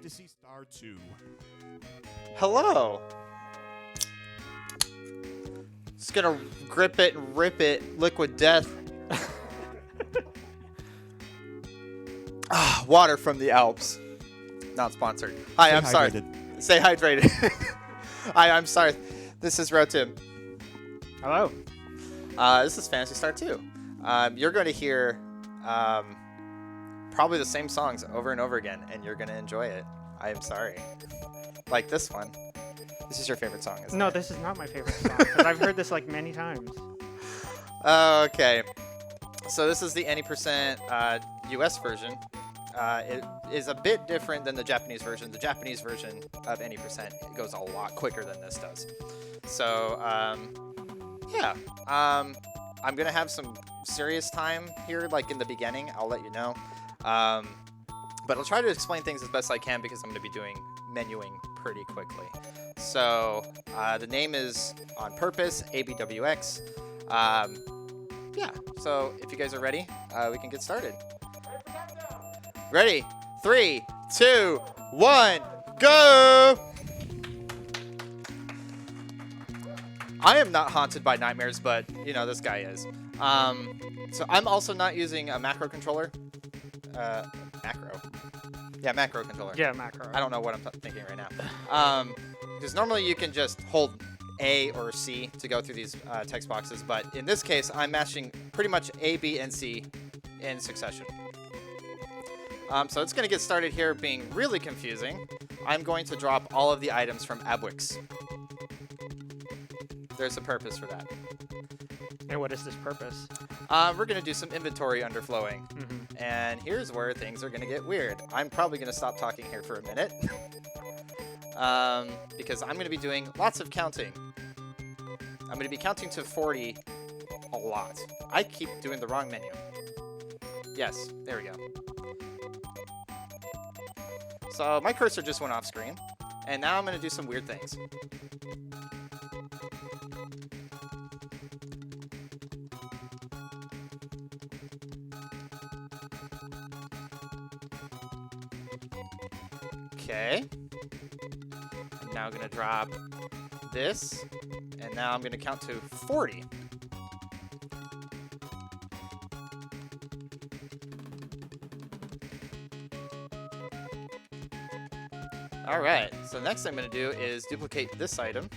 Phantasy Star 2. Hello. Just gonna grip it and rip it. Liquid death. Water from the Alps. Not sponsored. Hi, I'm sorry. Stay hydrated. Hi, I'm sorry. This is Rotim. Hello. This is Phantasy Star 2. You're going to hear probably the same songs over and over again, and you're going to enjoy it. I am sorry. Like this one. This is your favorite song, isn't it? No, this is not my favorite song, because I've heard this like many times. Okay. So this is the any percent US version. It is a bit different than the Japanese version. The Japanese version of any percent goes a lot quicker than this does. So, yeah. I'm going to have some serious time here, like in the beginning. I'll let you know. But I'll try to explain things as best I can because I'm going to be doing menuing pretty quickly. So, the name is on purpose, ABWX. Yeah, so if you guys are ready, we can get started. Ready? 3, 2, 1, go! I am not haunted by nightmares, but, you know, this guy is. So I'm also not using a macro controller. Macro? Yeah, macro controller. Yeah, macro. I don't know what I'm thinking right now. Because normally you can just hold A or C to go through these text boxes, but in this case, I'm matching pretty much A, B, and C in succession. So it's going to get started here being really confusing. I'm going to drop all of the items from Abwix. There's a purpose for that. And what is this purpose? We're going to do some inventory underflowing. Mm-hmm. And here's where things are going to get weird. I'm probably going to stop talking here for a minute. Because I'm going to be doing lots of counting. I'm going to be counting to 40 a lot. I keep doing the wrong menu. Yes, there we go. So my cursor just went off screen. And now I'm going to do some weird things. Okay. I'm now going to drop this, and now I'm going to count to 40. All right, so next thing I'm going to do is duplicate this item,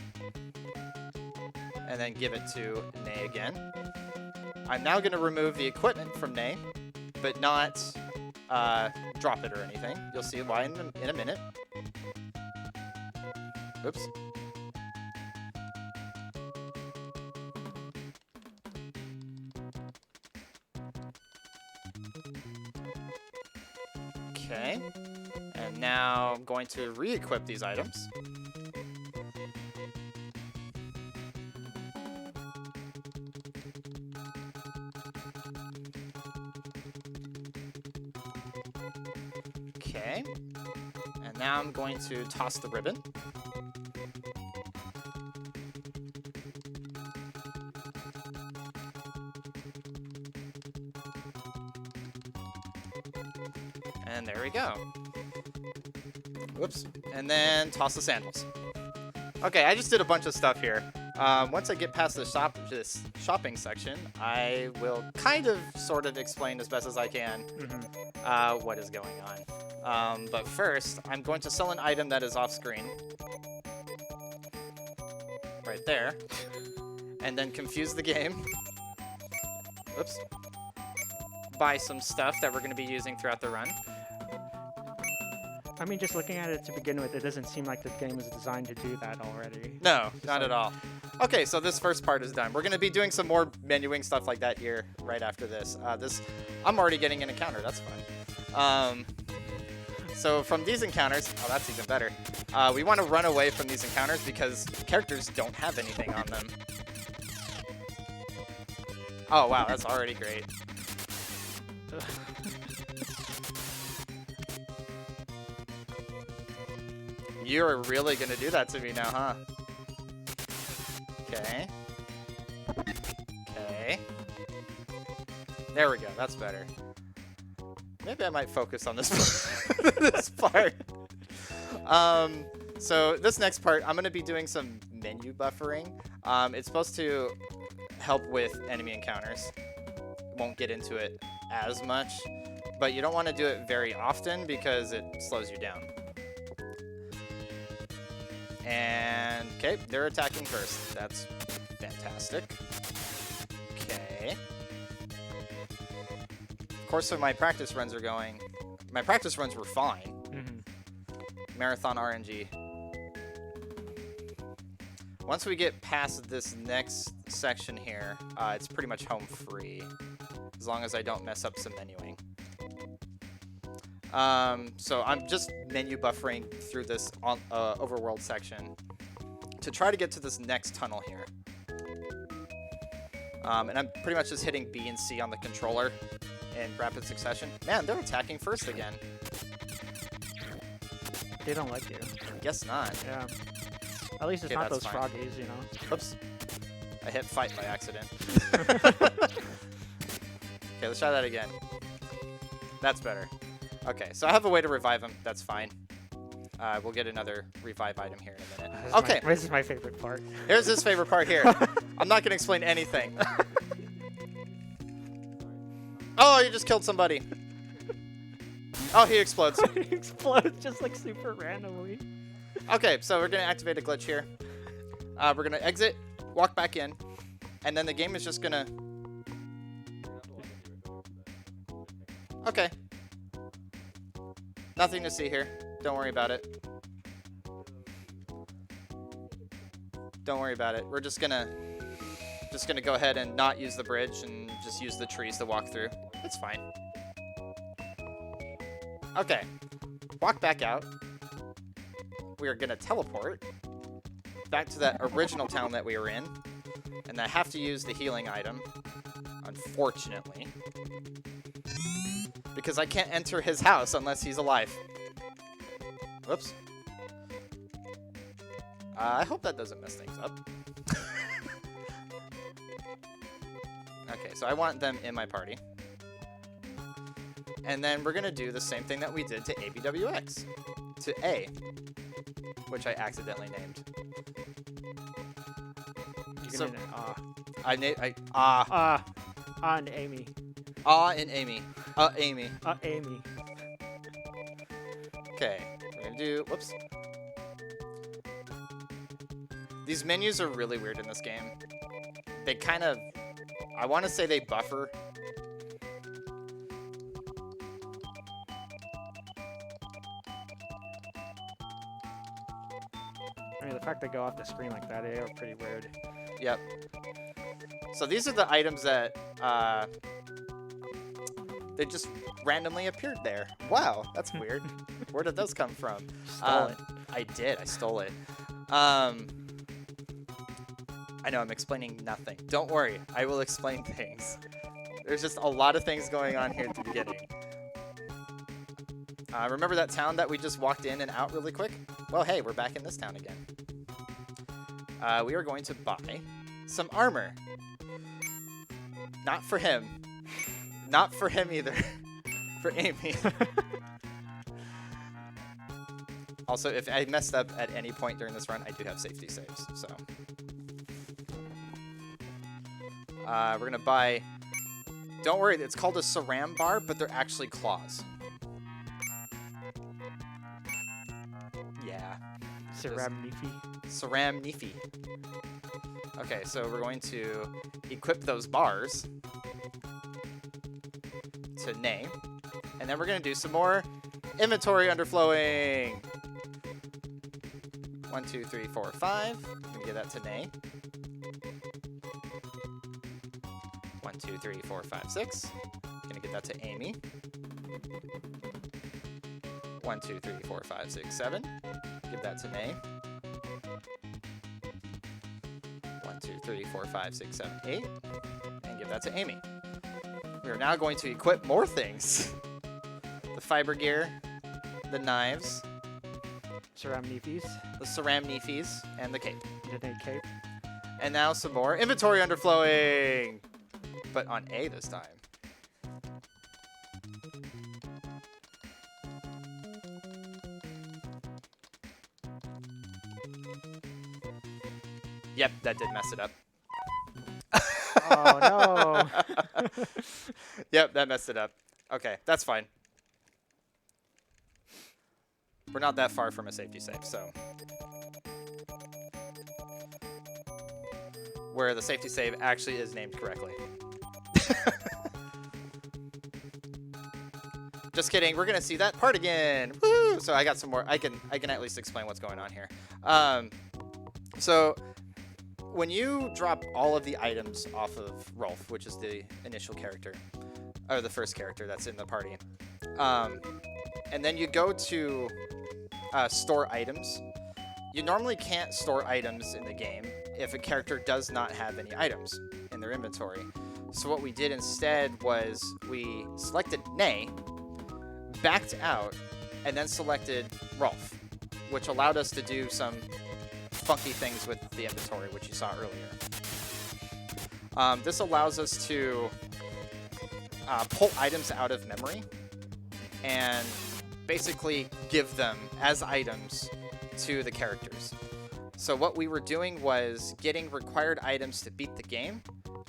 and then give it to Nay again. I'm now going to remove the equipment from Nay, but not drop it or anything. You'll see why in a minute. Oops. Okay. And now I'm going to re-equip these items. Okay. And now I'm going to toss the ribbon. And there we go. Whoops. And then toss the sandals. Okay, I just did a bunch of stuff here. Once I get past this shopping section, I will kind of sort of explain as best as I can what is going on. But first, I'm going to sell an item that is off screen. Right there. And then confuse the game. Oops. Buy some stuff that we're going to be using throughout the run. I mean, just looking at it to begin with, it doesn't seem like the game was designed to do that already. No, not at all. Okay, so this first part is done. We're going to be doing some more menuing stuff like that here right after this. I'm already getting an encounter. That's fun. So from these encounters, oh, that's even better. We want to run away from these encounters because characters don't have anything on them. Oh, wow, that's already great. You're really gonna do that to me now, huh? Okay. Okay. There we go, that's better. Maybe I might focus on this this part. So this next part, I'm going to be doing some menu buffering. It's supposed to help with enemy encounters. Won't get into it as much, but you don't want to do it very often because it slows you down. And, okay, they're attacking first. That's fantastic. Okay. Of course, so my practice runs are going. My practice runs were fine. Marathon RNG. Once we get past this next section here, it's pretty much home free, as long as I don't mess up some menuing. So I'm just menu buffering through this overworld section to try to get to this next tunnel here. And I'm pretty much just hitting B and C on the controller in rapid succession. Man, they're attacking first again. They don't like you. Guess not. Yeah. At least it's Okay, not that's those fine. froggies, you know. Oops. I hit fight by accident. Okay, let's try that again. That's better. Okay, so I have a way to revive him. That's fine. We'll get another revive item here in a minute. Okay, This is my favorite part. here's his favorite part here. I'm not going to explain anything. Oh, you just killed somebody. Oh, he explodes. It explodes just like super randomly. Okay, so we're going to activate a glitch here. We're going to exit, walk back in, and then the game is just going to... Okay. Nothing to see here. Don't worry about it. Don't worry about it. We're just gonna go ahead and not use the bridge and just use the trees to walk through. It's fine. Okay. Walk back out. We are gonna teleport back to that original town that we were in. And I have to use the healing item, unfortunately. Because I can't enter his house unless he's alive. Whoops. I hope that doesn't mess things up. Okay, so I want them in my party. And then we're going to do the same thing that we did to ABWX. To A, which I accidentally named. So, and Amy. And Amy. Amy. Amy. Okay, we're going to do... Whoops. These menus are really weird in this game. They kind of... I want to say they buffer. I mean, the fact they go off the screen like that, they are pretty weird. Yep. So these are the items that they just randomly appeared there. Wow, that's weird. Where did those come from? Stole it. I did. I stole it. I know I'm explaining nothing. Don't worry. I will explain things. There's just a lot of things going on here at the beginning. Remember that town that we just walked in and out really quick? Well, hey, we're back in this town again. We are going to buy some armor. Not for him. Not for him either. For Amy. Also, if I messed up at any point during this run, I do have safety saves, so. We're going to buy... Don't worry, it's called a Saram bar, but they're actually claws. Yeah. Saram Nifi. Saram Nifi. Okay, so we're going to equip those bars to Nay, and then we're going to do some more inventory underflowing. 1, 2, 3, 4, 5. I'm going to give that to Nay. 1, 2, 3, 4, 5, 6. Going to give that to Amy. 1, 2, 3, 4, 5, 6, 7. Give that to Nay. 1, 2, 3, 4, 5, 6, 7, 8. And give that to Amy. We are now going to equip more things. The fiber gear, the knives, Saram Nifis. the Saram Nifis, and the cape. The cape. And now some more inventory underflowing, but on A this time. Yep, that did mess it up. Oh no. Yep, that messed it up. Okay, that's fine. We're not that far from a safety save, so. Where the safety save actually is named correctly. Just kidding, we're gonna see that part again. Woo! So I got some more. I can at least explain what's going on here. So when you drop all of the items off of Rolf, which is the initial character, or the first character that's in the party, and then you go to store items, you normally can't store items in the game if a character does not have any items in their inventory. So what we did instead was we selected Nay, backed out, and then selected Rolf, which allowed us to do some funky things with the inventory, which you saw earlier. This allows us to pull items out of memory and basically give them as items to the characters. So what we were doing was getting required items to beat the game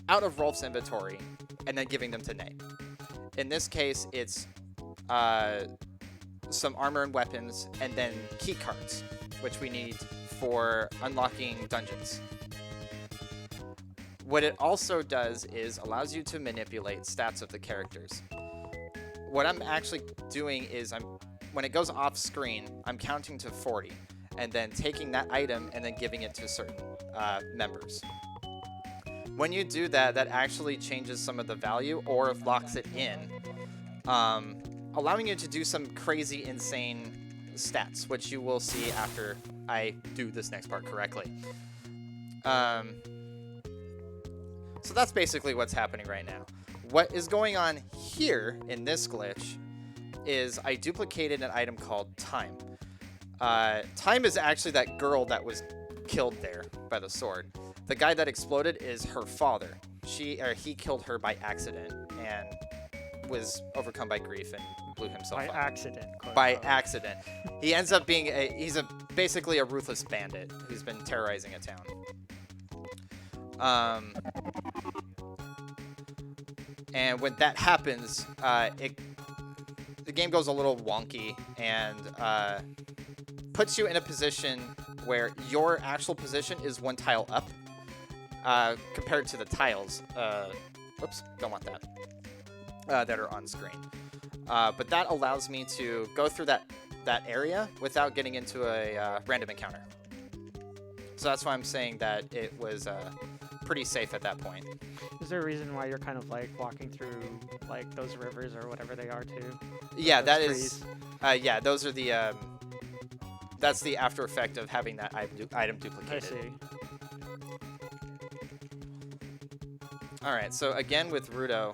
out of Rolf's inventory and then giving them to Nate. In this case, it's some armor and weapons and then key cards, which we need for unlocking dungeons. What it also does is allows you to manipulate stats of the characters. What I'm actually doing is when it goes off screen, I'm counting to 40 and then taking that item and then giving it to certain members. When you do that, that actually changes some of the value or locks it in, allowing you to do some crazy, insane stats, which you will see after I do this next part correctly. So that's basically what's happening right now. What is going on here in this glitch is I duplicated an item called Time. Time is actually that girl that was killed there by the sword. The guy that exploded is her father. He killed her by accident and was overcome by grief and blew himself up. By accident. By accident. He ends up being basically a ruthless bandit who's been terrorizing a town. And when that happens, the game goes a little wonky and puts you in a position where your actual position is one tile up compared to the tiles. Whoops, don't want that. That are on screen. But that allows me to go through that area without getting into a random encounter. So that's why I'm saying that it was pretty safe at that point. Is there a reason why you're kind of like walking through like those rivers or whatever they are too? Yeah, Those that trees? is. Yeah, those are the. That's the after effect of having that item I duplicated. see. All right, so again with Rudo,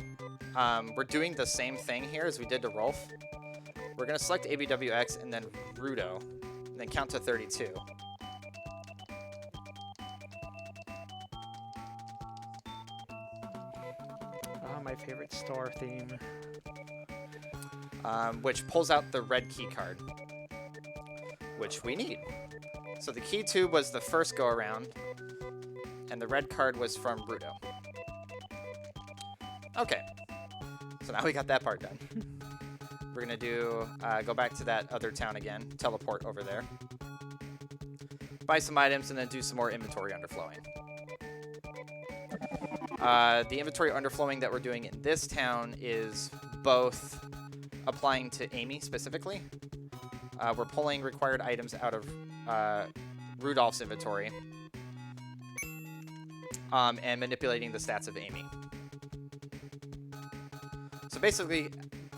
we're doing the same thing here as we did to Rolf. We're gonna select ABWX and then Rudo, and then count to 32. Oh, my favorite store theme. Which pulls out the red key card, which we need. So the key tube was the first go around, and the red card was from Rudo. Okay, so now we got that part done. We're gonna do go back to that other town again, teleport over there, buy some items, and then do some more inventory underflowing. The inventory underflowing that we're doing in this town is both applying to Amy specifically. We're pulling required items out of Rudolph's inventory and manipulating the stats of Amy. So basically,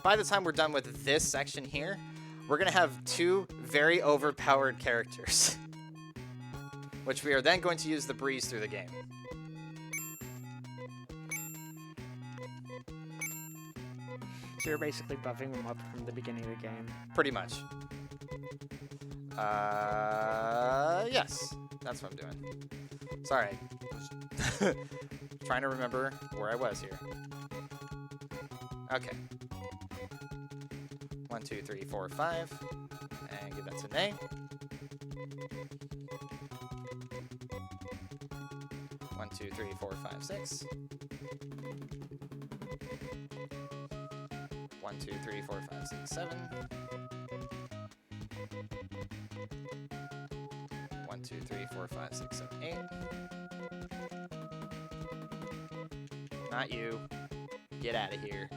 by the time we're done with this section here, we're going to have two very overpowered characters, which we are then going to use the breeze through the game. So you're basically buffing them up from the beginning of the game. Pretty much. Yes, that's what I'm doing. Sorry. Trying to remember where I was here. Okay. 1, 2, 3, 4, 5. And give that to Nay. 2, 3, 4, 5, 6. 1, 2, 3, 4, 5, 6, 7. 1, 2, 3, 4, 5, 6, 7, 8. Not you. Get out of here.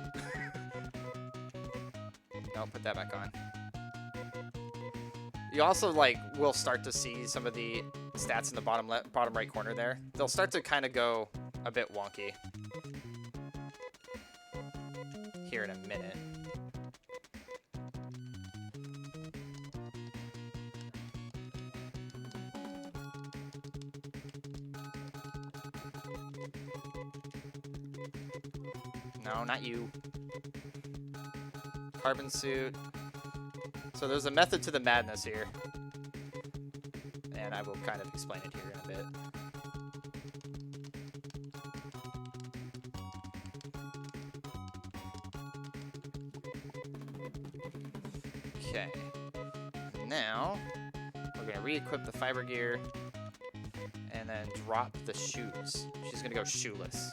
No, put that back on. You also will start to see some of the stats in the bottom right corner there. They'll start to kind of go a bit wonky here in a minute. No, not you. Carbon suit. So there's a method to the madness here. And I will kind of explain it here in a bit. Okay. Now, we're going to re-equip the fiber gear and then drop the shoes. She's going to go shoeless.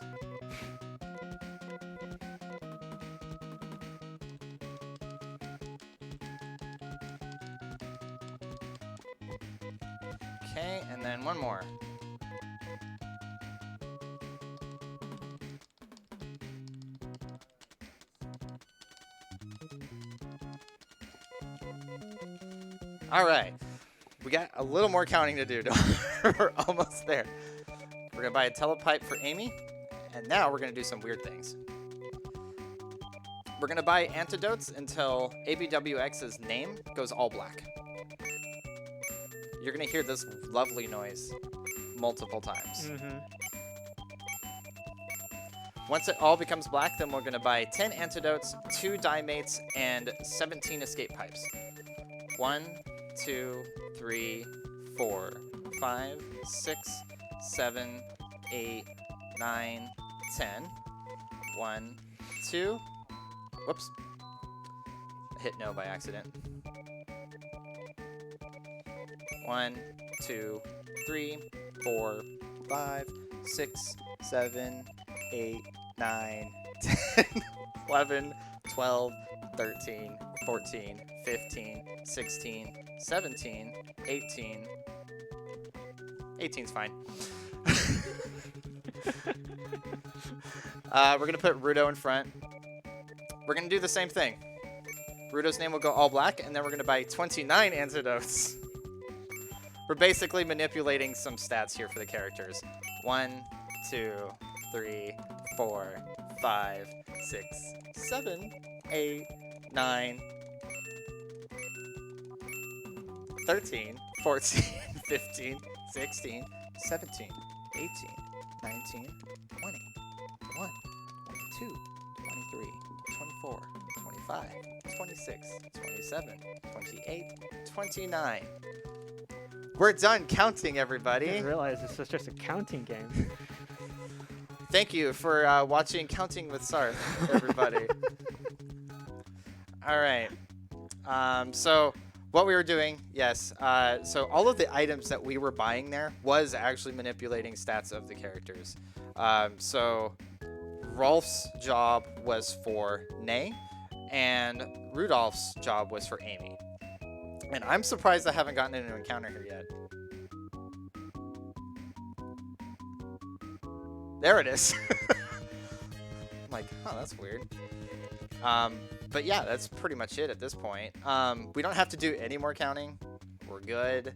Okay, and then one more. All right, we got a little more counting to do. We're almost there. We're gonna buy a telepipe for Amy, and now we're gonna do some weird things. We're gonna buy antidotes until ABWX's name goes all black. You're going to hear this lovely noise multiple times. Mm-hmm. Once it all becomes black, then we're going to buy 10 antidotes, 2 dye mates, and 17 escape pipes. 1, 2, 3, 4, 5, 6, 7, 8, 9, 10. 1, 2. Whoops. I hit no by accident. 1, 2, 3, 4, 5, 6, 7, 8, 9, 10, 11, 12, 13, 14, 15, 16, 17, 18. 18's fine. We're going to put Rudo in front. We're going to do the same thing. Rudo's name will go all black, and then we're going to buy 29 antidotes. We're basically manipulating some stats here for the characters. 1, 2, 3, 4, 5, 6, 7, 8, 9, 13, 14, 15, 16, 17, 18, 19, 20, 21, 22, 23, 24, 25, 26, 27, 28, 29. We're done counting, I everybody. didn't realize this was just a counting game. Thank you for watching Counting with Sarth, everybody. All right. So what we were doing, yes. So all of the items that we were buying there was actually manipulating stats of the characters. So Rolf's job was for Nay, and Rudolph's job was for Amy. And I'm surprised I haven't gotten into an encounter here yet. There it is. I'm like, oh, that's weird. But yeah, that's pretty much it at this point. We don't have to do any more counting. We're good.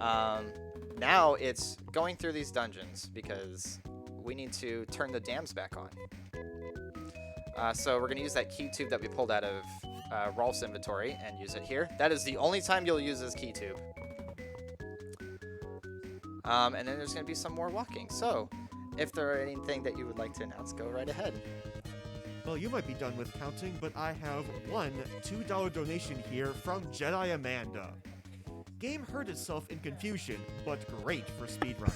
Now it's going through these dungeons because we need to turn the dams back on. So we're going to use that key tube that we pulled out of Rolf's inventory and use it here. That is the only time you'll use this key tube. And then there's going to be some more walking. So if there are anything that you would like to announce, go right ahead. Well, you might be done with counting, but I have one $2 donation here from Jedi Amanda. Game heard itself in confusion, but great for speedruns.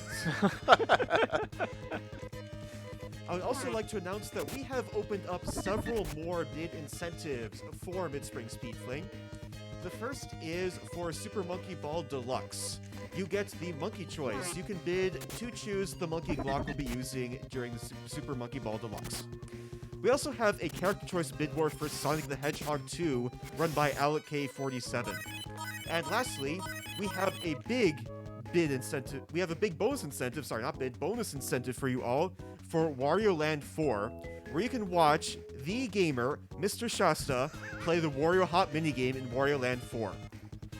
I would also like to announce that we have opened up several more mid incentives for Mid-Spring Speed Fling. The first is for Super Monkey Ball Deluxe. you get the monkey choice. You can bid to choose the monkey Glock we'll be using during the Super Monkey Ball Deluxe. We also have a character choice bid war for Sonic the Hedgehog 2, run by AlecK47. And lastly, we have a big bid incentive. We have a big bonus incentive, sorry, not bid, bonus incentive for you all for Wario Land 4, where you can watch the gamer, Mr. Shasta, play the Wario Hop minigame in Wario Land 4.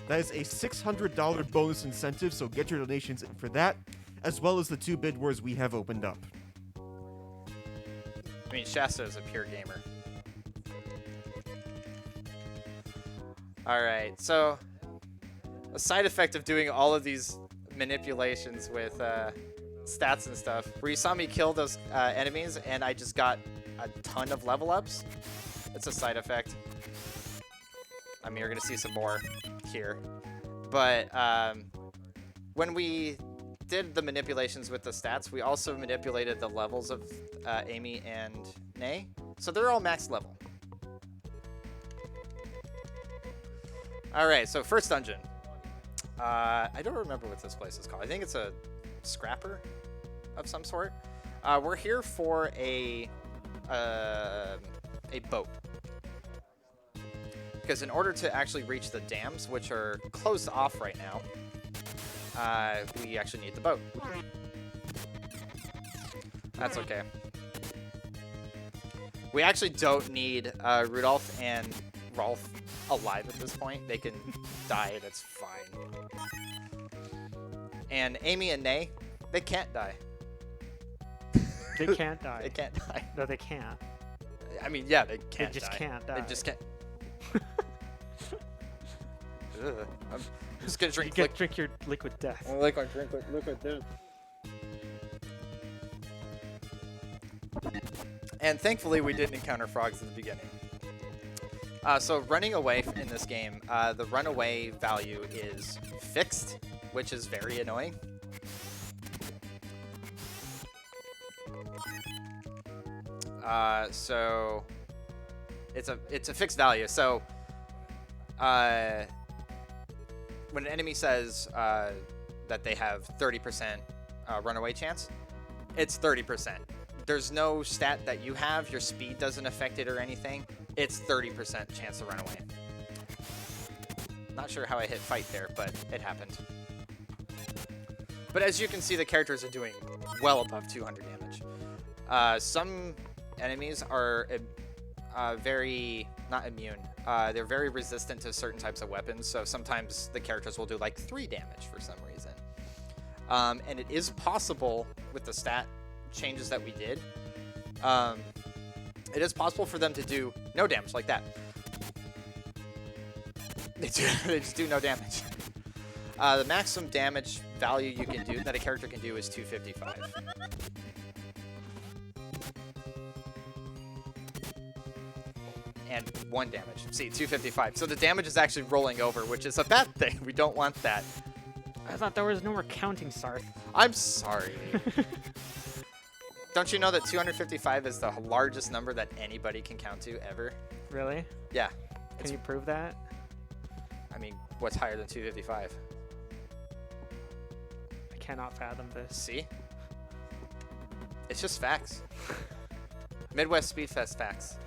That is a $600 bonus incentive, so get your donations in for that, as well as the 2 bid wars we have opened up. I mean, Shasta is a pure gamer. Alright, so a side effect of doing all of these manipulations with stats and stuff, where you saw me kill those enemies and I just got a ton of level ups. It's a side effect. I mean, you're going to see some more here. But when we did the manipulations with the stats, we also manipulated the levels of Amy and Nay. So they're all max level. Alright, so first dungeon. I don't remember what this place is called. I think it's a scrapper of some sort. We're here for a boat. Because in order to actually reach the dams, which are closed off right now, we actually need the boat. That's okay. We actually don't need Rudolph and Rolf alive at this point. They can die and it's fine. And Amy and Nay, they can't die. They can't die. They can't die. No, they can't. I mean, yeah, they can't They just die. can't die. They just can't. Ugh. I'm just gonna drink Drink your liquid death. liquid death. And thankfully, we didn't encounter frogs in the beginning. So running away in this game, the runaway value is fixed, which is very annoying. So it's a fixed value. So when an enemy says that they have 30% runaway chance, it's 30%. There's no stat that you have. Your speed doesn't affect it or anything. It's 30% chance to run away. Not sure how I hit fight there, but it happened. But as you can see, the characters are doing well above 200 damage. Some enemies are very, not immune, they're very resistant to certain types of weapons, so sometimes the characters will do like 3 damage for some reason. And it is possible with the stat changes that we did, it is possible for them to do no damage like that. They just do no damage. The maximum damage value you can do, that a character can do, is 255. And 1 damage. See, 255. So the damage is actually rolling over, which is a bad thing. We don't want that. I thought there was no more counting, Sarth. I'm sorry. Don't you know that 255 is the largest number that anybody can count to ever? Really? Yeah. Can you prove that? I mean, what's higher than 255? I cannot fathom this. See? It's just facts. Midwest Speedfest facts.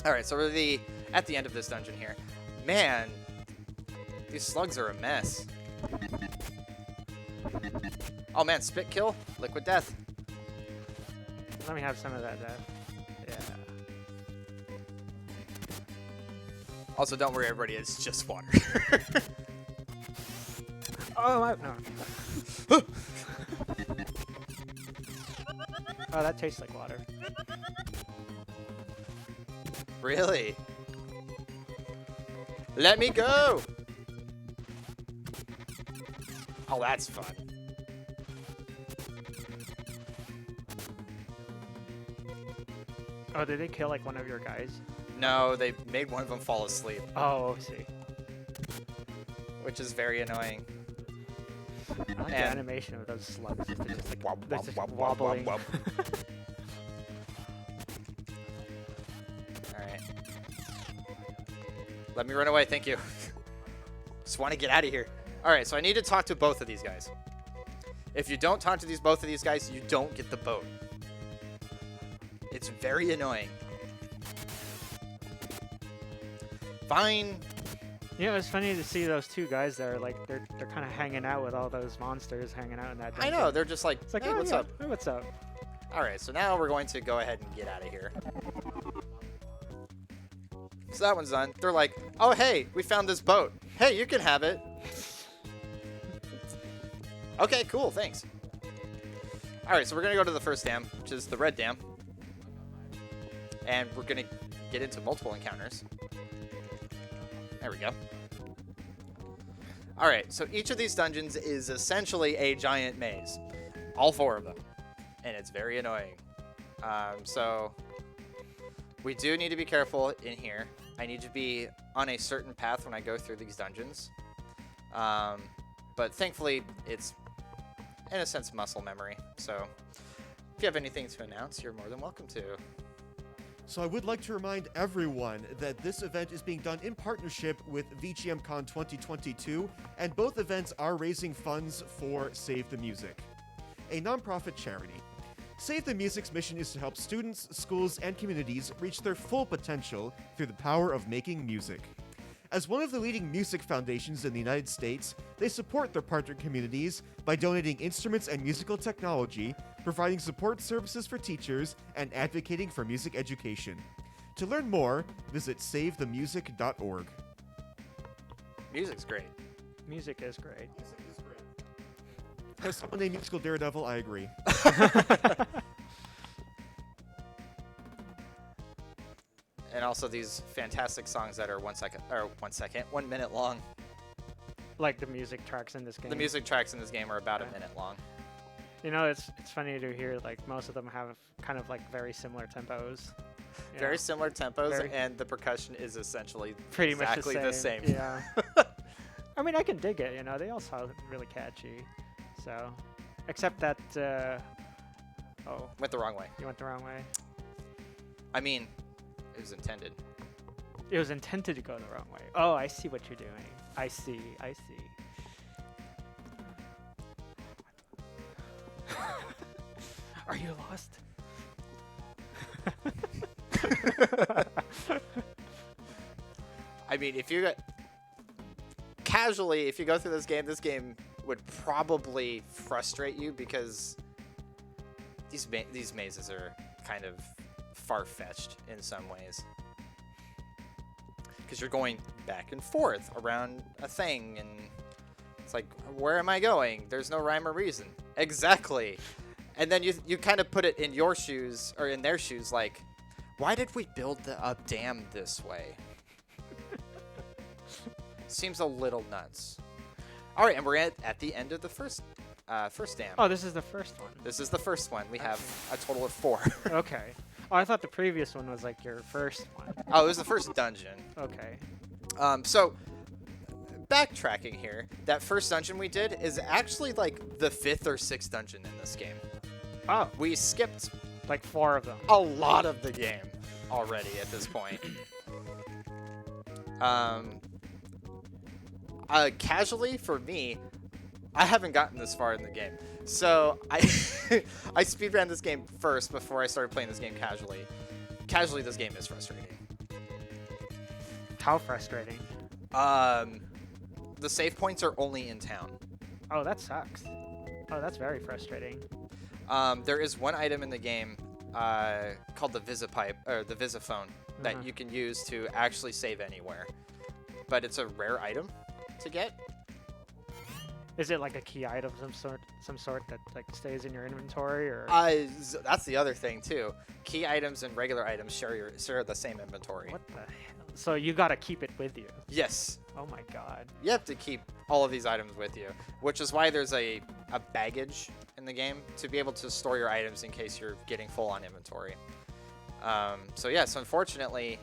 Alright, so we're at the end of this dungeon here. Man, these slugs are a mess. Oh man, spit kill, liquid death. Let me have some of that death. Yeah. Also, don't worry, everybody, it's just water. Oh, no. Oh, that tastes like water. Really? Let me go! Oh, that's fun. Oh, did they kill like one of your guys? No, they made one of them fall asleep, Oh, I see. which is very annoying. I like the And- animation of those slugs. They're just like Wub, they're wub, just wub, wub, wobbling. wub, Alright. Let me run away, thank you. Just want to get out of here. All right, so I need to talk to both of these guys. If you don't talk to both of these guys, you don't get the boat. It's very annoying. Fine. You know, it's funny to see those two guys there. Like they're kind of hanging out with all those monsters hanging out in that I dungeon. know, they're just like, It's like, hey, oh, what's yeah, up? hey, what's up? All right, so now we're going to go ahead and get out of here. So that one's done. They're like, oh, hey, we found this boat. Hey, you can have it. Okay, cool, thanks. All right, so we're going to go to the first dam, which is the red dam. And we're going to get into multiple encounters. There we go. All right, so each of these dungeons is essentially a giant maze. All 4 of them. And it's very annoying. So we do need to be careful in here. I need to be on a certain path when I go through these dungeons. But thankfully, it's, in a sense, muscle memory. So if you have anything to announce, you're more than welcome to. So I would like to remind everyone that this event is being done in partnership with VGMCon 2022, and both events are raising funds for Save the Music, a nonprofit charity. Save the Music's mission is to help students, schools, and communities reach their full potential through the power of making music. As one of the leading music foundations in the United States, they support their partner communities by donating instruments and musical technology, providing support services for teachers, and advocating for music education. To learn more, visit savethemusic.org. Music's great. Music is great. As someone named Musical Daredevil, I agree. And also these fantastic songs that are 1 minute long. Like the music tracks in this game. The music tracks in this game are about a Okay. minute long. You know, it's funny to hear like most of them have kind of like very similar tempos. You Very know, similar tempos, Very- and the percussion is essentially pretty exactly much the same. Yeah. I mean, I can dig it. You know, they all sound really catchy. So, except that. Oh, Went the wrong way. you went the wrong way. I mean, it was intended. It was intended to go the wrong way. Oh, I see what you're doing. I see. I see. Are you lost? I mean, if you casually, if you go through this game would probably frustrate you because these mazes are kind of far-fetched in some ways. Because you're going back and forth around a thing, and it's like, where am I going? There's no rhyme or reason. Exactly. And then you kind of put it in your shoes, or in their shoes, like, why did we build a dam this way? Seems a little nuts. All right, and we're at the end of the first dam. Oh, this is the first one. This is the first one. We have a total of 4. Okay. Oh, I thought the previous one was like your first one. Oh, it was the first dungeon. Okay. So, backtracking here, that first dungeon we did is actually like the 5th or 6th dungeon in this game. Oh, We skipped like 4 of them. a lot of the game already at this point. Casually, for me, I haven't gotten this far in the game. So I I speedran this game first before I started playing this game casually. Casually, this game is frustrating. How frustrating. The save points are only in town. Oh, that sucks. Oh, that's very frustrating. There is one item in the game called the Visipipe or the Visiphone that Uh-huh. you can use to actually save anywhere, but it's a rare item to get. Is it like a key item of some sort that like stays in your inventory, or? That's the other thing too. Key items and regular items share the same inventory. What the hell? So you gotta keep it with you. Yes, Oh my god. you have to keep all of these items with you, which is why there's a baggage in the game to be able to store your items in case you're getting full on inventory. So yes, unfortunately,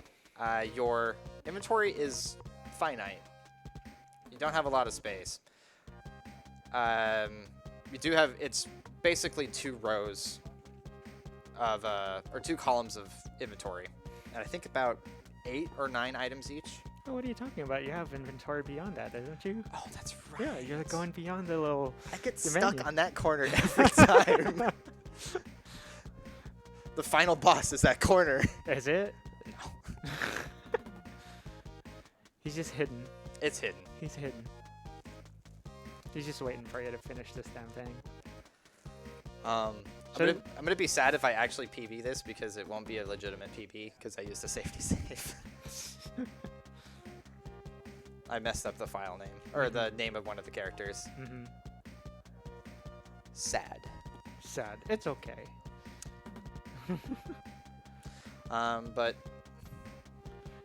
your inventory is finite. You don't have a lot of space. You do have, it's basically 2 rows of, or 2 columns of inventory, and I think about 8 or 9 items each. Oh, what are you talking about? You have inventory beyond that, don't you? Oh, that's right. Yeah, you're going beyond the little. I get the stuck menu. on that corner every time. The final boss is that corner. Is it? No. He's just hidden. It's hidden. He's hidden. He's just waiting for you to finish this damn thing. I'm So- gonna be sad if I actually PB this because it won't be a legitimate PB because I used a safety save. I messed up the file name or the name of one of the characters. Mm-hmm. Sad. Sad. It's okay. But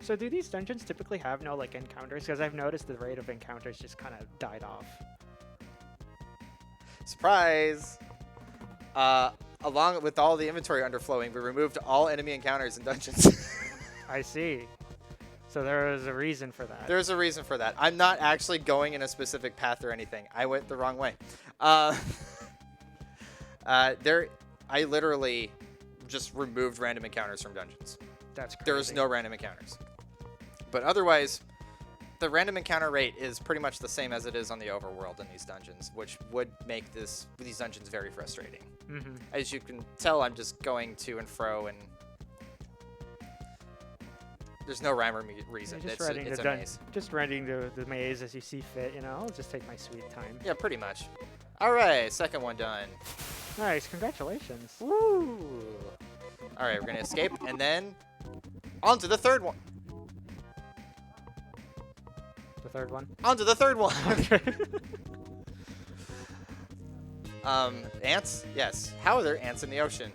So do these dungeons typically have no like encounters? Because I've noticed the rate of encounters just kind of died off. surprise! Along with all the inventory underflowing, we removed all enemy encounters in dungeons. I see. So there is a reason for that. There's a reason for that. I'm not actually going in a specific path or anything. I went the wrong way. I literally just removed random encounters from dungeons. That's crazy. There's no random encounters. But otherwise, the random encounter rate is pretty much the same as it is on the overworld in these dungeons, which would make these dungeons very frustrating. Mm-hmm. As you can tell, I'm just going to and fro, and there's no rhyme or reason. Just It's running a the maze. Just running the maze as you see fit. You know, I'll just take my sweet time. Yeah, pretty much. All right, second one done. Nice, congratulations. Woo! All right, we're gonna escape, and then on to the third one. The third one. On to the third one. Okay. Ants? Yes. How are there ants in the ocean?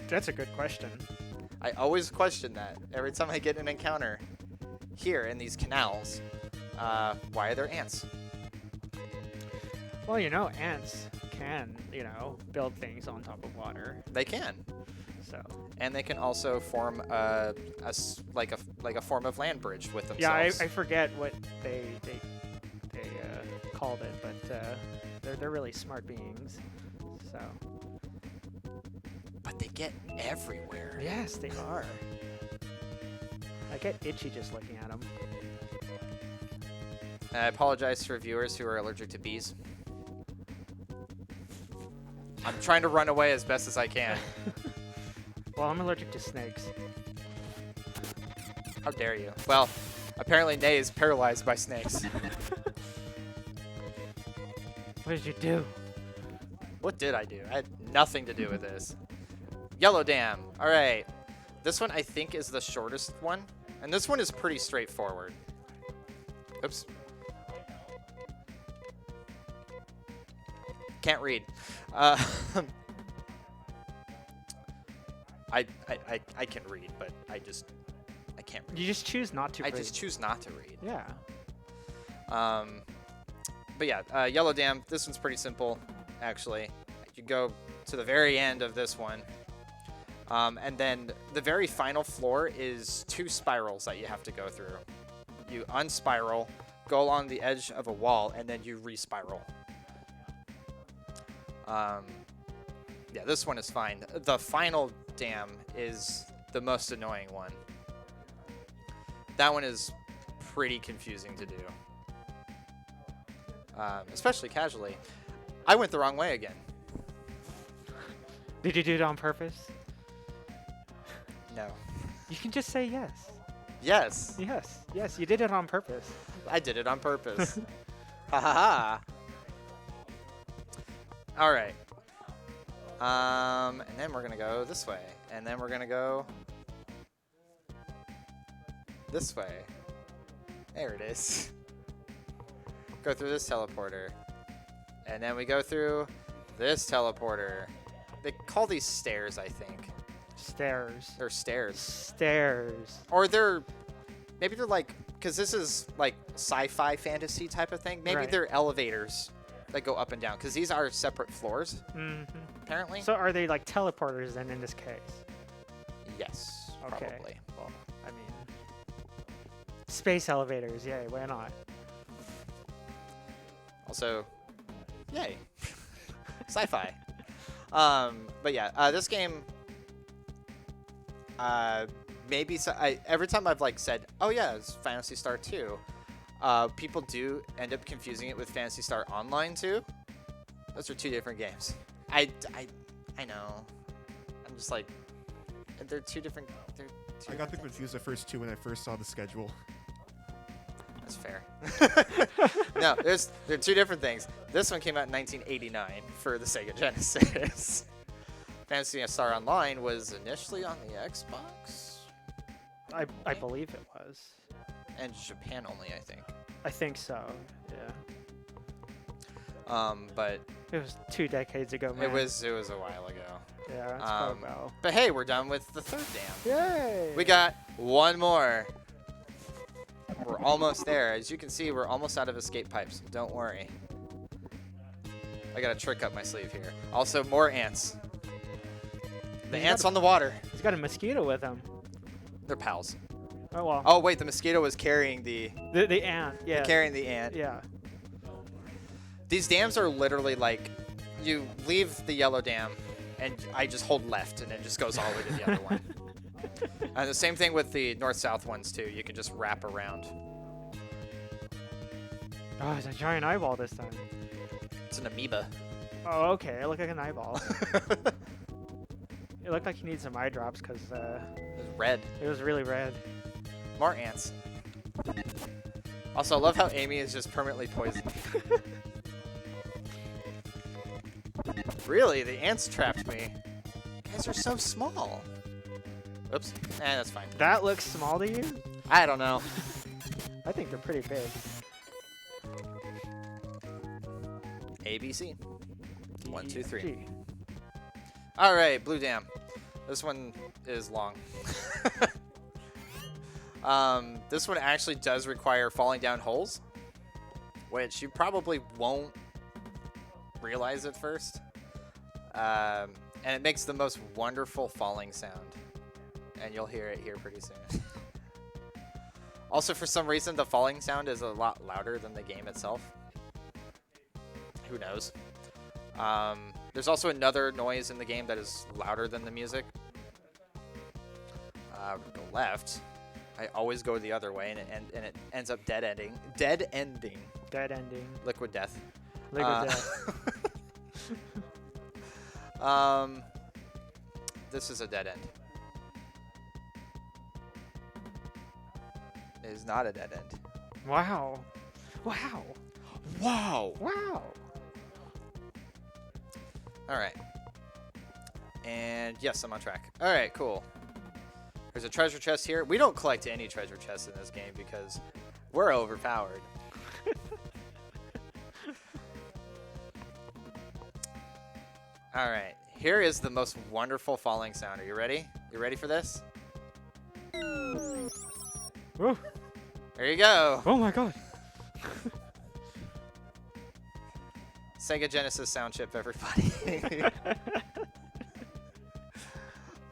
That's a good question. I always question that every time I get an encounter here in these canals. Why are there ants? Well, you know, ants can, you know, build things on top of water. They can, So and they can also form a form of land bridge with yeah, themselves. I forget what they called it, but they're really smart beings. So But they get everywhere. yes, they are. I get itchy just looking at them. I apologize for viewers who are allergic to bees. I'm trying to run away as best as I can. Well, I'm allergic to snakes. How dare you? Well, apparently Nay is paralyzed by snakes. What did you do? What did I do? I had nothing to do with this. Yellow Dam. All right. This one I think is the shortest one. And this one is pretty straightforward. Oops. Can't read. I can read, but I can't read. You just choose not to. I read. just choose not to read. Yeah. But yeah, Yellow Dam, this one's pretty simple, actually. You go to the very end of this one, and then the very final floor is 2 spirals that you have to go through. You unspiral, go along the edge of a wall, and then you respiral. Yeah, this one is fine. The final dam is the most annoying one. That one is pretty confusing to do. Especially casually. I went the wrong way again. Did you do it on purpose? No. You can just say yes. Yes, Yes. Yes, you did it on purpose. I did it on purpose. Ha ha ha. All right. And then we're gonna go this way, and then we're gonna go this way. There it is. Go through this teleporter, and then we go through this teleporter. They call these stairs, I think. Stairs. They're stairs, Stairs. or maybe they're like, because this is like sci-fi fantasy type of thing. Maybe Right. they're elevators that go up and down, because these are separate floors, Mm-hmm. apparently. So are they like teleporters then in this case? Yes, Okay. probably. Well, I mean, space elevators. Yay! Why not? Also, yay, sci-fi. But yeah, this game maybe every time I've like said, oh yeah, it's Phantasy Star 2, people do end up confusing it with Phantasy Star Online 2. Those are two different games. I know. I'm just like, they're two different. I got them confused the first two when I first saw the schedule. That's fair. No, they're two different things. This one came out in 1989 for the Sega Genesis. Phantasy Star Online was initially on the Xbox. I believe it was. And Japan only, I think. I think so. Yeah. But It was 2 decades ago, man. it was a while ago. Yeah, that's quite well. But hey, we're done with the third dam. Yay! We got one more. We're almost there. As you can see, we're almost out of escape pipes. Don't worry. I got a trick up my sleeve here. Also, more ants. The ants on the water. He's got a mosquito with him. They're pals. Oh well. Oh wait, the mosquito was carrying the ant. Yeah. carrying the ant. Yeah. These dams are literally like, you leave the yellow dam, and I just hold left, and it just goes all the way to the other one. And the same thing with the north-south ones too. You can just wrap around. Oh, it's a giant eyeball this time. It's an amoeba. Oh, okay. It looked like an eyeball. It looked like he needs some eye drops because It's red. it was really red. More ants. Also, I love how Amy is just permanently poisoned. Really? The ants trapped me. You guys are so small. Oops. That's fine. That looks small to you? I don't know. I think they're pretty big. A, B, C. 1, 2, 3. Gee. All right, Blue Dam. This one is long. This one actually does require falling down holes, which you probably won't realize at first. And it makes the most wonderful falling sound. And you'll hear it here pretty soon. Also, for some reason, the falling sound is a lot louder than the game itself. Who knows? There's also another noise in the game that is louder than the music. Go left. I always go the other way, and it ends up dead ending. Dead ending. Dead ending. Liquid death. Liquid death. This is a dead end. It is not a dead end. Wow. Wow. Wow. Wow. All right. And yes, I'm on track. All right, cool. There's a treasure chest here. We don't collect any treasure chests in this game because we're overpowered. All right. Here is the most wonderful falling sound. Are you ready? You ready for this? Woo. There you go. Oh my god. Sega Genesis sound chip, everybody.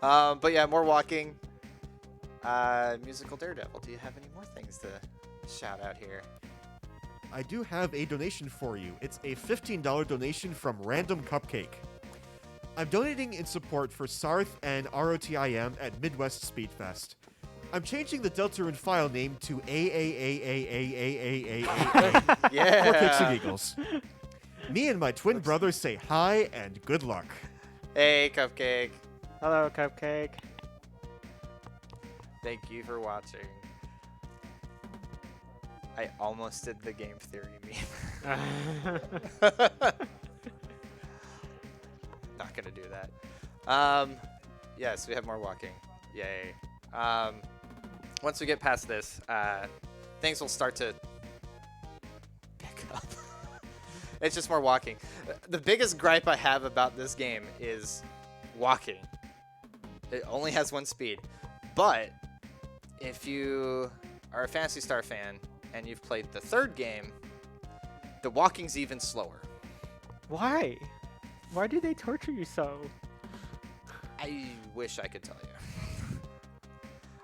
But yeah, more walking. Musical Daredevil, do you have any more things to shout out here? I do have a donation for you. It's a $15 donation from Random Cupcake. I'm donating in support for Sarth and ROTIM at Midwest Speedfest. I'm changing the Deltarune file name to AAAAAAAAA for Kicks and Eagles. Me and my twin brother say hi and good luck. Hey, Cupcake. Hello, Cupcake. Thank you for watching. I almost did the game theory meme. Not gonna do that. Yes, we have more walking. Yay. Once we get past this, things will start to pick up. It's just more walking. The biggest gripe I have about this game is walking. It only has one speed. But if you are a Phantasy Star fan and you've played the third game, the walking's even slower. Why? Why do they torture you so? I wish I could tell you.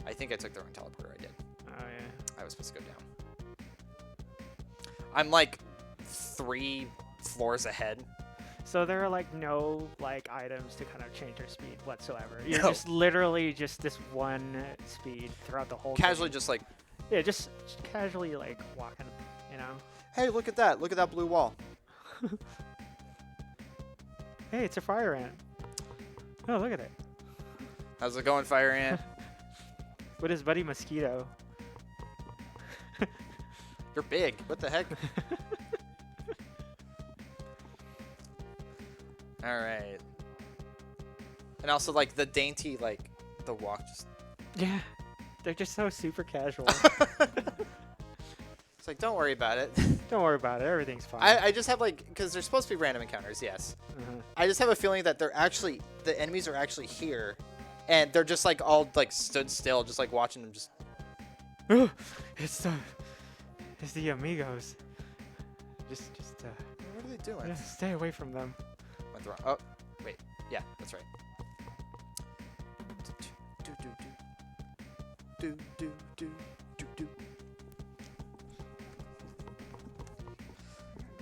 I think I took the wrong teleporter. I did. Oh yeah. I was supposed to go down. I'm like 3 floors ahead. So there are like no like items to kind of change your speed whatsoever. You're No. just literally just this one speed throughout the whole Casually game. just like, Yeah, just casually like walking, you know. hey, look at that. Look at that blue wall. Hey, it's a fire ant. Oh, look at it. How's it going, Fire Ant? With his buddy Mosquito. You're big. What the heck? All right. And also, like, the dainty, like, the walk just... Yeah, they're just so super casual. It's like, don't worry about it. Don't worry about it. Everything's fine. I just have, like, because there's supposed to be random encounters, yes. I just have a feeling that they're actually, the enemies are actually here. And they're just, like, all, like, stood still, just, like, watching them just... It's the amigos. Just What are they doing? yeah, stay away from them. Went the wrong... Oh, wait. Yeah, that's right.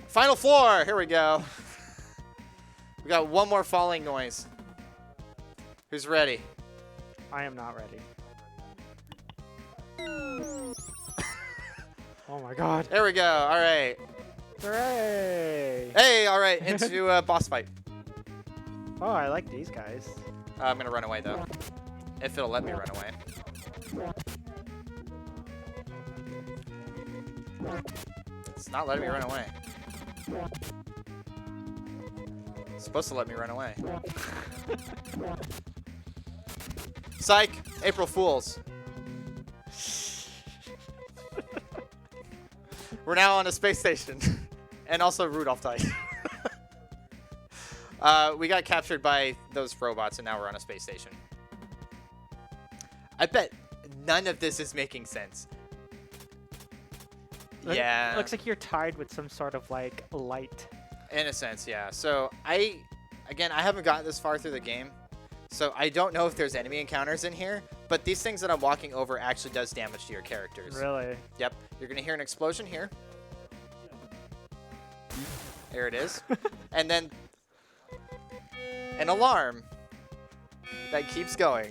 Final floor! Here we go. We got one more falling noise. Who's ready? I am not ready. Oh my god. There we go. All right. Hooray! Hey, all right. Into boss fight. Oh, I like these guys. I'm going to run away, though. If it'll let me run away. It's not letting me run away. It's supposed to let me run away. Psych! April Fools. We're now on a space station. And also Rudolph died. We got captured by those robots and now we're on a space station. I bet none of this is making sense. Yeah. Looks like you're tied with some sort of like light. In a sense, yeah. So I haven't gotten this far through the game. So I don't know if there's enemy encounters in here, but these things that I'm walking over actually does damage to your characters. Really? Yep. You're going to hear an explosion here. There it is. And then an alarm that keeps going.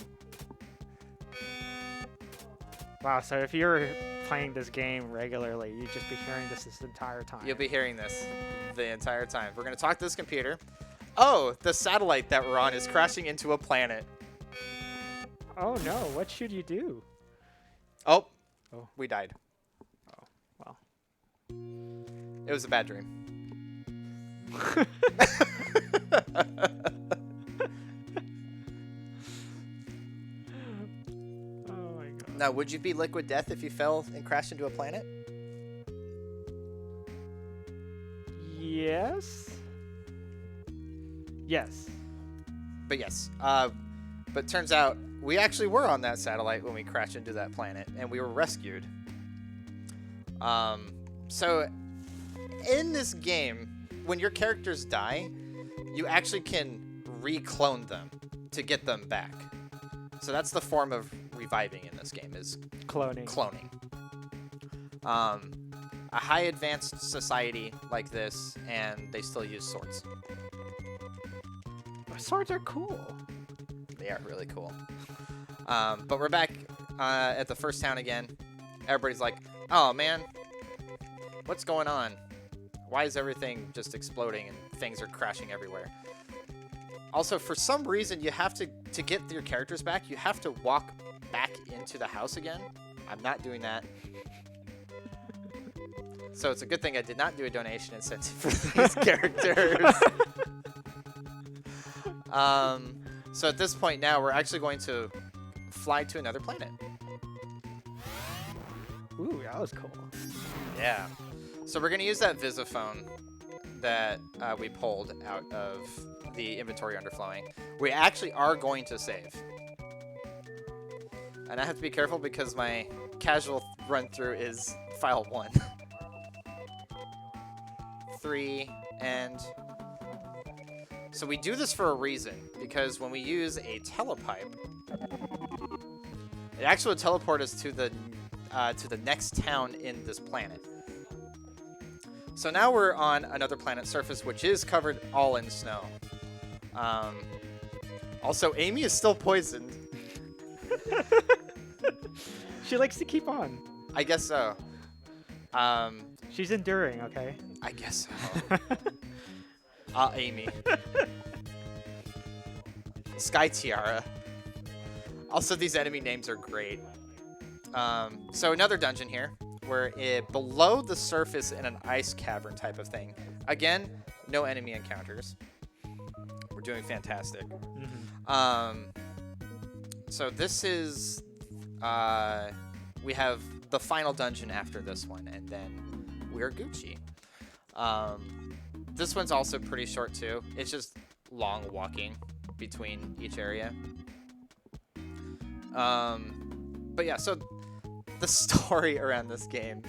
Wow, so if you're playing this game regularly, you'd just be hearing this entire time. You'll be hearing this the entire time. We're going to talk to this computer. Oh, the satellite that we're on is crashing into a planet. Oh no, what should you do? Oh, Oh. we died. Oh, well. It was a bad dream. Oh my god. Now, would you be Liquid Death if you fell and crashed into a planet? Yes? Yes. But yes. But turns out we actually were on that satellite when we crashed into that planet, and we were rescued. So in this game, when your characters die, you actually can reclone them to get them back. So that's the form of reviving in this game, is Cloning. cloning. A high advanced society like this, and they still use swords. Swords are cool. They are really cool. But we're back at the first town again. Everybody's like, oh man, what's going on? Why is everything just exploding and things are crashing everywhere? Also, for some reason, you have to get your characters back, you have to walk back into the house again. I'm not doing that. So it's a good thing I did not do a donation incentive for these characters. So at this point now, we're actually going to fly to another planet. Ooh, that was cool. Yeah. So we're going to use that Visiphone that we pulled out of the inventory underflowing. We actually are going to save. And I have to be careful because my casual run through is file 1. 3 and... So we do this for a reason, because when we use a telepipe, it actually will teleport us to the next town in this planet. So now we're on another planet's surface, which is covered all in snow. Also, Amy is still poisoned. She likes to keep on. I guess so. She's enduring, okay? I guess so. Amy. Sky Tiara. Also, these enemy names are great. So another dungeon here. We're below the surface in an ice cavern type of thing. Again, no enemy encounters. We're doing fantastic. So this is... we have the final dungeon after this one, and then we're Gucci. This one's also pretty short, too. It's just long walking between each area. But yeah, so the story around this game,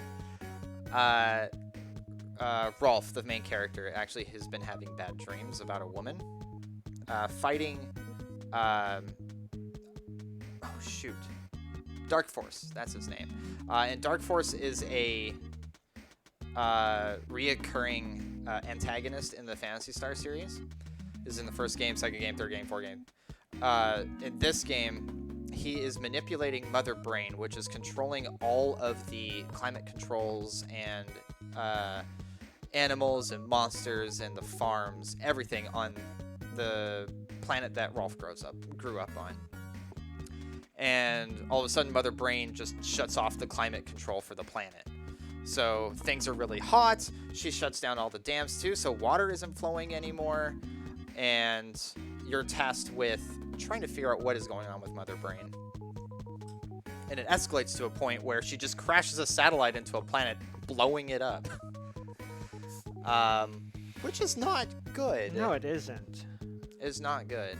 Rolf, the main character, actually has been having bad dreams about a woman fighting, oh shoot, Dark Force, that's his name. And Dark Force is a reoccurring antagonist in the Phantasy Star series. This is in the first game, second game, third game, fourth game. In this game, he is manipulating Mother Brain, which is controlling all of the climate controls and animals and monsters and the farms, everything on the planet that Rolf grew up on. And all of a sudden, Mother Brain just shuts off the climate control for the planet. So things are really hot. She shuts down all the dams too, so water isn't flowing anymore. And you're tasked with trying to figure out what is going on with Mother Brain. And it escalates to a point where she just crashes a satellite into a planet, blowing it up. Which is not good. No, it isn't. It's not good.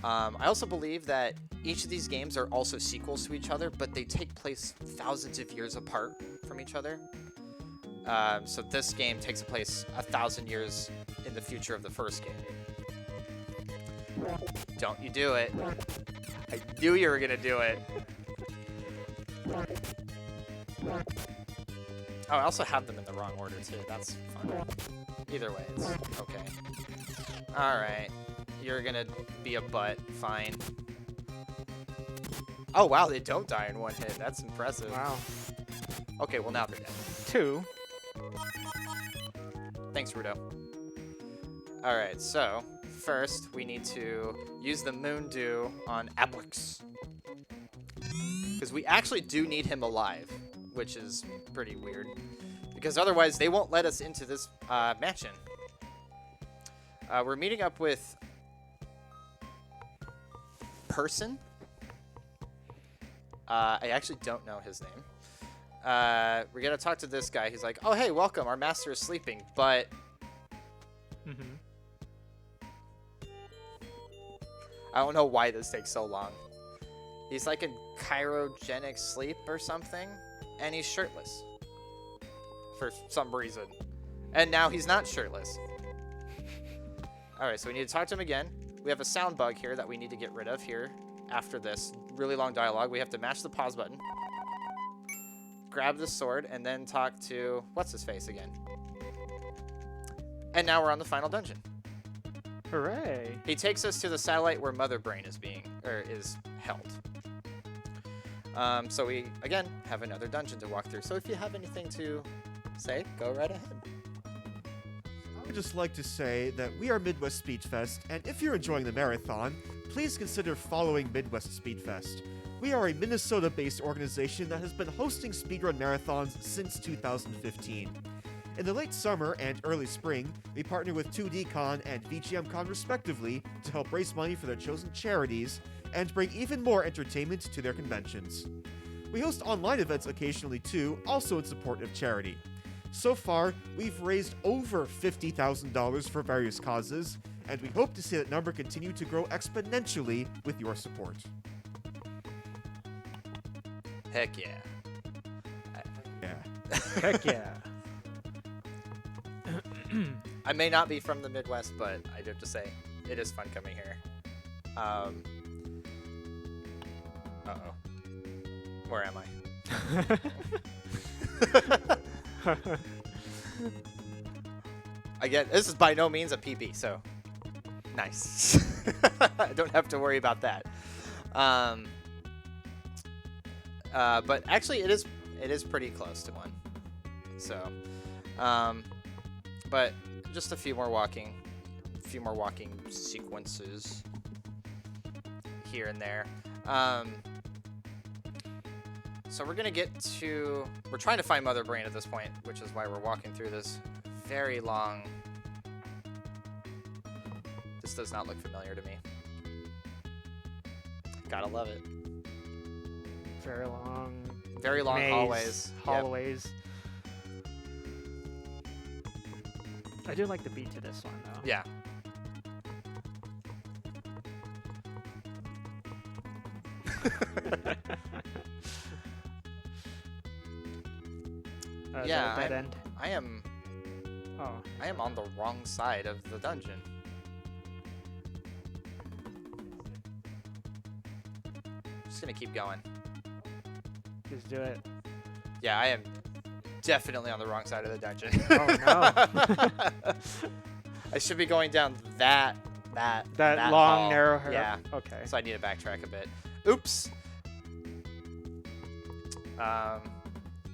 I also believe that each of these games are also sequels to each other, but they take place thousands of years apart from each other. So this game takes place 1,000 years in the future of the first game. Don't you do it. I knew you were going to do it. Oh, I also have them in the wrong order, too. That's fun. Either way, it's okay. Alright. You're going to be a butt. Fine. Oh, wow, they don't die in one hit. That's impressive. Wow. Okay, well, now they're dead. 2. Thanks, Rudo. Alright, so first we need to use the Moon Dew on Ablix. Because we actually do need him alive, which is pretty weird. Because otherwise they won't let us into this mansion. We're meeting up with Person. I actually don't know his name. We're gonna talk to this guy. He's like, oh, hey, welcome. Our master is sleeping, but... I don't know why this takes so long. He's like in cryogenic sleep or something, and he's shirtless. For some reason. And now he's not shirtless. Alright, so we need to talk to him again. We have a sound bug here that we need to get rid of here. After this really long dialogue, we have to mash the pause button. Grab the sword, and then talk to... what's-his-face again. And now we're on the final dungeon. Hooray. He takes us to the satellite where Mother Brain is is held. So we, again, have another dungeon to walk through. So if you have anything to say, go right ahead. I would just like to say that we are Midwest Speed Fest, and if you're enjoying the marathon, please consider following Midwest Speed Fest. We are a Minnesota-based organization that has been hosting speedrun marathons since 2015. In the late summer and early spring, we partner with 2DCon and VGMCon respectively to help raise money for their chosen charities and bring even more entertainment to their conventions. We host online events occasionally too, also in support of charity. So far, we've raised over $50,000 for various causes, and we hope to see that number continue to grow exponentially with your support. Heck yeah. Yeah. Heck yeah. I may not be from the Midwest, but I do have to say, it is fun coming here. Uh-oh. Where am I? Again, this is by no means a PB, so nice. I don't have to worry about that. But actually, it is pretty close to one. So, but just a few more walking sequences here and there. So we're trying to find Mother Brain at this point, which is why we're walking through this very long. This does not look familiar to me. Gotta love it. Very long maze, hallways. Hallways. I do like the beat to this one, though. Yeah. Yeah, dead end. I am on the wrong side of the dungeon. Just gonna keep going. Just do it. Yeah, I am definitely on the wrong side of the dungeon. Oh no. I should be going down that long, hall. narrow. Yeah. Okay. So I need to backtrack a bit. Oops.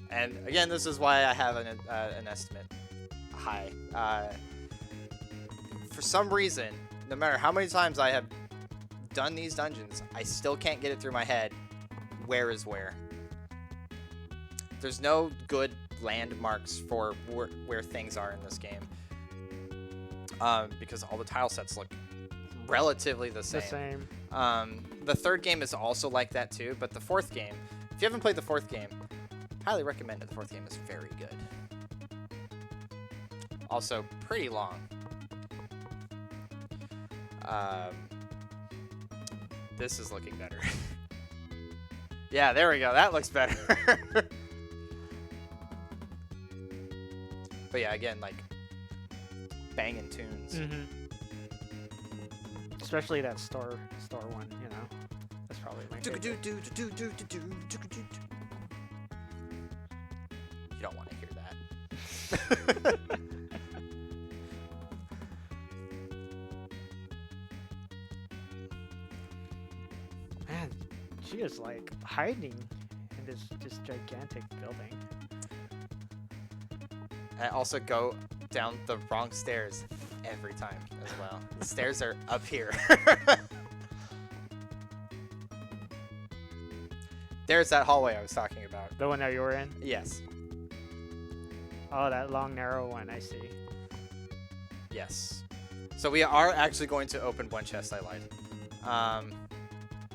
And again, this is why I have an estimate high. For some reason, no matter how many times I have done these dungeons, I still can't get it through my head. Where is where? There's no good landmarks for where things are in this game. Because all the tile sets look relatively the same. The third game is also like that too, but the fourth game, if you haven't played the fourth game, highly recommend it. The fourth game is very good. Also pretty long. This is looking better. Yeah, there we go. That looks better. But yeah, again, like banging tunes. Mm-hmm. Especially that store one, you know. That's probably my favorite. You don't want to hear that. Man, she is like hiding in this just gigantic building. I also go down the wrong stairs every time as well. The stairs are up here. There's that hallway I was talking about. The one that you were in? Yes. Oh, that long, narrow one, I see. Yes. So we are actually going to open one chest, I lied.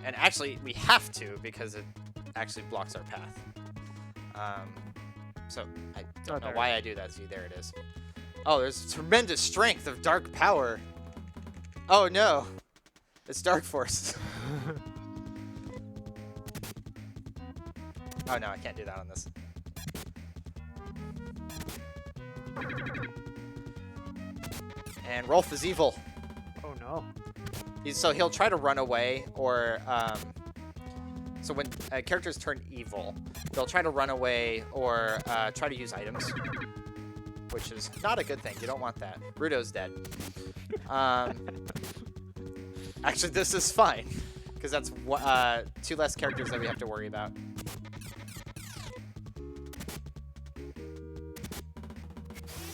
And actually, we have to because it actually blocks our path. So I don't know why I do that. See, there it is. Oh, there's tremendous strength of dark power. Oh no, it's Dark Force. Oh no, I can't do that on this. And Rolf is evil. Oh no. So he'll try to run away, or so when characters turn evil, they'll try to run away or try to use items, which is not a good thing. You don't want that. Rudo's dead. Actually, this is fine, because that's 2 less characters that we have to worry about.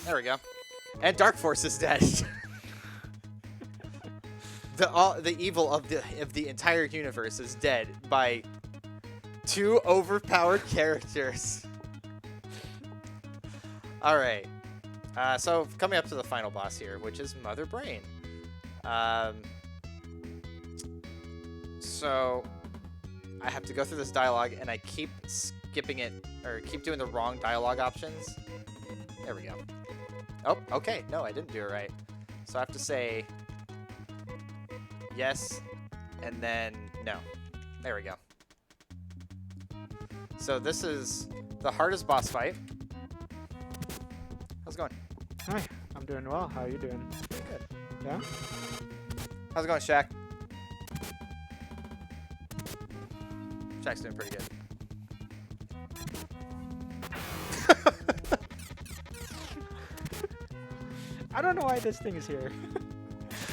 There we go. And Dark Force is dead. The evil of the entire universe is dead by 2 overpowered characters. All right. So coming up to the final boss here, which is Mother Brain. So I have to go through this dialogue, and I keep skipping it, or keep doing the wrong dialogue options. There we go. Oh, okay. No, I didn't do it right. So I have to say yes, and then no. There we go. So this is the hardest boss fight. How's it going? Hi, I'm doing well. How are you doing? Good. Yeah? How's it going, Shaq? Shaq's doing pretty good. I don't know why this thing is here.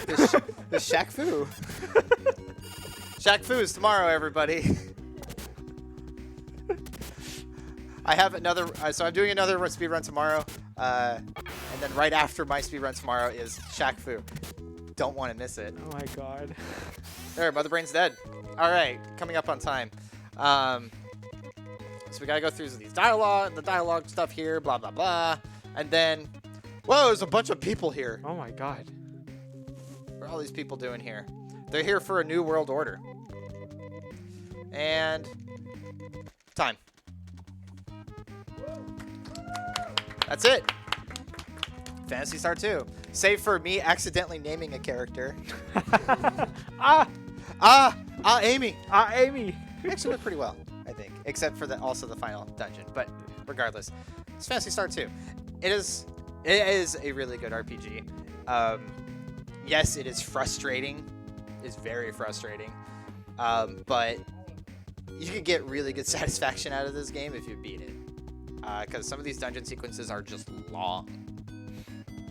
The Shaq Fu. Shaq Fu is tomorrow, everybody. I have another, so I'm doing another speed run tomorrow, and then right after my speed run tomorrow is Shaq Fu. Don't want to miss it. Oh my god. There, Mother Brain's dead. All right, coming up on time. So we gotta go through the dialogue stuff here, blah blah blah, and then, whoa, there's a bunch of people here. Oh my god. What are all these people doing here? They're here for a new world order. And time. That's it. Phantasy Star 2. Save for me accidentally naming a character. Amy. Amy. Actually went pretty well, I think. Except for also the final dungeon. But regardless, it's Phantasy Star 2. It is a really good RPG. Yes, it is frustrating. It's very frustrating. But you can get really good satisfaction out of this game if you beat it. Because some of these dungeon sequences are just long.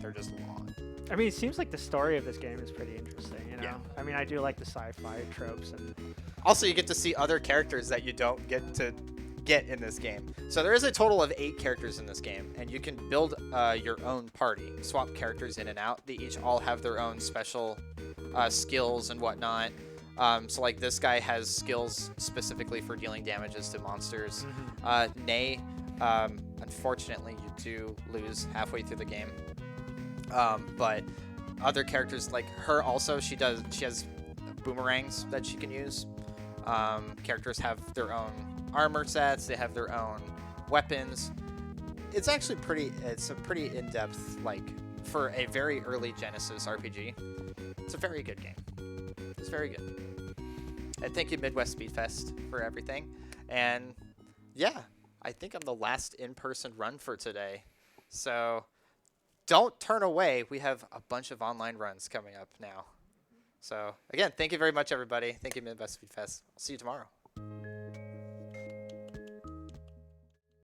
They're just long. I mean, it seems like the story of this game is pretty interesting, you know? Yeah. I mean, I do like the sci-fi tropes and... Also, you get to see other characters that you don't get to get in this game. So there is a total of 8 characters in this game, and you can build your own party. Swap characters in and out. They each all have their own special skills and whatnot. So like this guy has skills specifically for dealing damages to monsters. Nay, unfortunately, you do lose halfway through the game. But other characters like her also, she has boomerangs that she can use. Characters have their own armor sets. They have their own weapons. It's actually it's a pretty in-depth, like, for a very early Genesis RPG. It's a very good game. It's very good. And thank you, Midwest Speedfest, for everything. And yeah, I think I'm the last in-person run for today. So don't turn away. We have a bunch of online runs coming up now. So again, thank you very much, everybody. Thank you, Midwest Speedfest. I'll see you tomorrow.